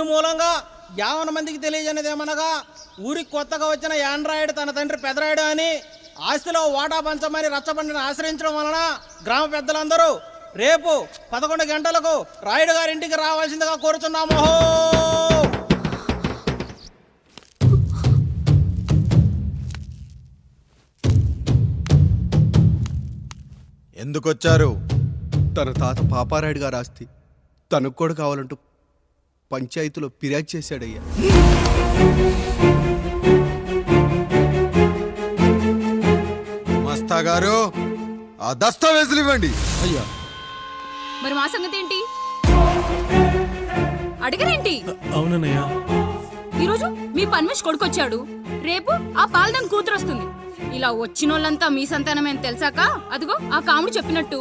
మూలంగా 50 మందికి తెలియజేయనిదేమనగా ఊరికి కొత్తగా వచ్చిన యాండ్రాయిడ్ తన తండ్రి పెదరాయుడు అని ఆస్తిలో వాటా పంచమని రచ్చబండిని ఆశ్రయించడం వలన గ్రామ పెద్దలందరూ రేపు 11 గంటలకు రాయుడు గారింటికి రావాల్సిందిగా కోరుచున్నాము. ఎందుకొచ్చారు? తన తాత పాపారాయుడు గారు ఆస్తి తనకు కూడా కావాలంటూ పంచాయతీలో ఫిర్యాదు చేశాడయ్యా. మస్తా గారు ఆ దస్తావేజులు ఇవ్వండి. అయ్యా మరి మా సంగతి ఏంటి? అడగరేంటి? అవునన్నయ్య. ఈరోజు మీ పన్మేష్ కొడుకొచ్చాడు, రేపు ఆ పాల్దం కూతురు వస్తుంది. ఇలా వచ్చినోళ్ళంతా మీ సంతానమే అని తెలిసాక అదిగో ఆ కాముడు చెప్పినట్టు